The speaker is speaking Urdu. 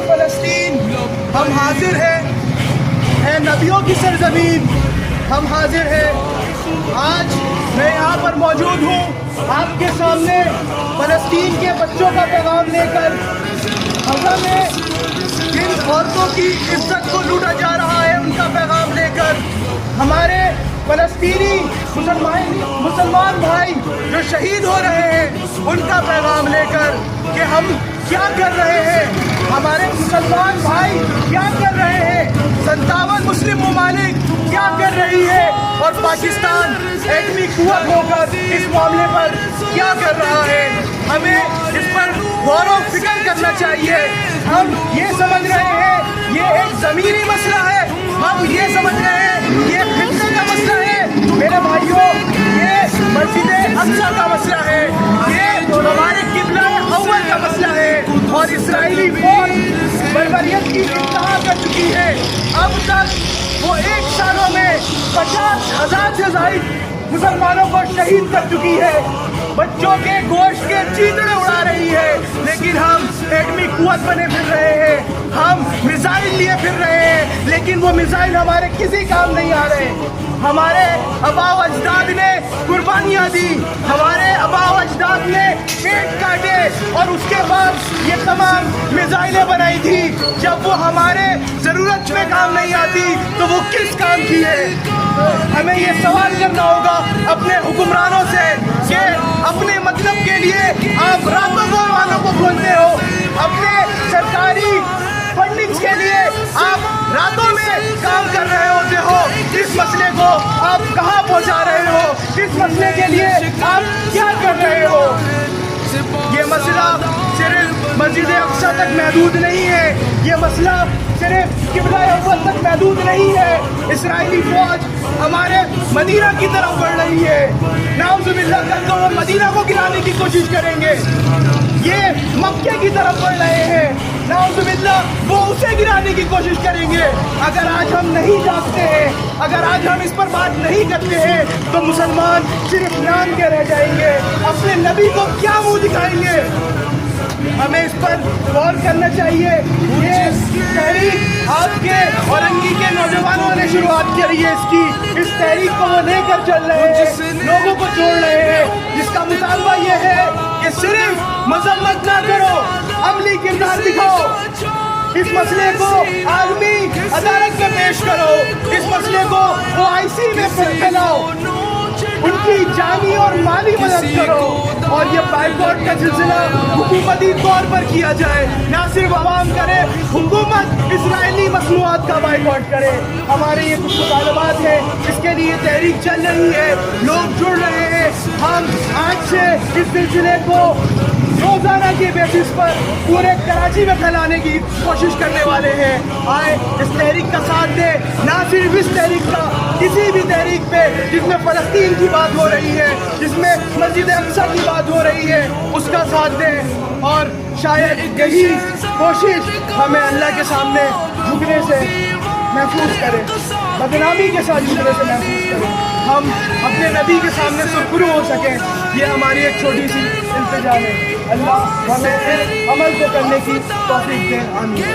فلسطین ہم حاضر ہیں، اے نبیوں کی سرزمین ہم حاضر ہیں۔ آج میں یہاں پر موجود ہوں آپ کے سامنے فلسطین کے بچوں کا پیغام لے کر۔ غزہ میں جن عورتوں کی عزت کو لوٹا جا رہا ہے ان کا پیغام لے کر، ہمارے فلسطینی مسلمان بھائی جو شہید ہو رہے ہیں ان کا پیغام لے کر کہ ہم کیا کر رہے ہیں، ہمارے مسلمان بھائی کیا کر رہے ہیں، 57 مسلم ممالک کیا کر رہی ہے، اور پاکستان ایٹمی قوت ہو کر اس معاملے پر کیا کر رہا ہے۔ ہمیں اس پر غور و فکر کرنا چاہیے۔ ہم یہ سمجھ رہے ہیں یہ ایک زمینی مسئلہ ہے، ہم یہ سمجھ رہے ہیں یہ فتنے کا مسئلہ ہے۔ میرے بھائیوں، یہ مسجد اقصی کا مسئلہ ہے، یہ ہمارے قبلہ اول کا مسئلہ ہے، اور اسرائیلی فوج بربریت کی انتہا کر چکی ہے۔ اب تک وہ 1 سالوں میں 50,000 سے زائد مسلمانوں کو شہید کر چکی ہے، بچوں کے گوشت کے چیتڑے اڑا رہی ہے، لیکن ہم ایٹمی قوت بنے پھر رہے ہیں، ہم میزائل لیے پھر رہے ہیں، لیکن وہ میزائل ہمارے کسی کام نہیں آ رہے۔ ہمارے آباء و اجداد نے قربانیاں دی، ہمارے آباء و اجداد نے پیٹ کاٹے، اور اس کے بعد یہ تمام میزائلیں بنائی تھی۔ جب وہ ہمارے ضرورت میں کام نہیں آتی تو وہ کس کام کی ہے؟ ہمیں یہ سوال کرنا ہوگا اپنے حکمرانوں سے کہ اپنے مطلب کے لیے آپ راتوں کو والوں کو کھولتے ہو، اپنے سرکاری فنڈنگز کے لیے آپ راتوں میں کام کر رہے ہوتے ہو۔ اس مسئلے کو آپ کہاں پہنچا رہے ہو؟ اس مسئلے کے لیے آپ کیا کر رہے ہو؟ یہ مسئلہ صرف مسجد اقصی تک محدود نہیں ہے، یہ مسئلہ صرف قبلہ اول تک محدود نہیں ہے۔ اسرائیلی فوج ہمارے مدینہ کی طرف بڑھ رہی ہے، نعوذ باللہ کل کو وہ مدینہ کو گرانے کی کوشش کریں گے، یہ مکے کی طرف بڑھ رہے ہیں، نعوذ باللہ وہ اسے گرانے کی کوشش کریں گے۔ اگر آج ہم نہیں جاگتے ہیں، اگر آج ہم اس پر بات نہیں کرتے ہیں تو مسلمان صرف نام کے رہ جائیں گے، اپنے نبی کو کیا منہ دکھائیں گے؟ ہمیں اس پر غور کرنا چاہیے۔ یہ تحریک آپ کے اور انگی کے نوجوانوں نے شروعات کری ہے، اس تحریک کو وہ لے کر چل رہے ہیں، لوگوں کو جوڑ رہے ہیں، جس کا مطالبہ یہ ہے کہ صرف مذمت نہ کرو، عملی کردار دکھاؤ، اس مسئلے کو عالمی عدالت میں پیش کرو، اس مسئلے کو OIC میں پھیلاؤ، ان کی جانی اور مالی مدد کرو، اور یہ بائیکاٹ کا سلسلہ حکومتی طور پر کیا جائے، نہ صرف عوام کرے، حکومت اسرائیلی مصنوعات کا بائیکاٹ کرے۔ ہمارے یہ کچھ مطالبات ہیں، اس کے لیے تحریک چل رہی ہے، لوگ جڑ رہے ہیں۔ ہم آج سے اس سلسلے کو روزانہ کی بیسس پر پورے کراچی میں پھیلانے کی کوشش کرنے والے ہیں۔ آئے اس تحریک کا ساتھ دیں، نہ صرف اس تحریک کا، کسی بھی تحریک پہ جس میں فلسطین کی بات ہو رہی ہے، جس میں مسجد اقصی کی بات ہو رہی ہے، اس کا ساتھ دیں، اور شاید یہی کوشش ہمیں اللہ کے سامنے جھکنے سے محفوظ کرے، بدنامی کے ساتھ جھکنے سے محفوظ کرے، ہم اپنے نبی کے سامنے سرخرو ہو سکیں۔ یہ ہماری ایک چھوٹی سی التجا ہے۔ اللہ ہمیں عمل کو کرنے کی توفیق دے، آمین۔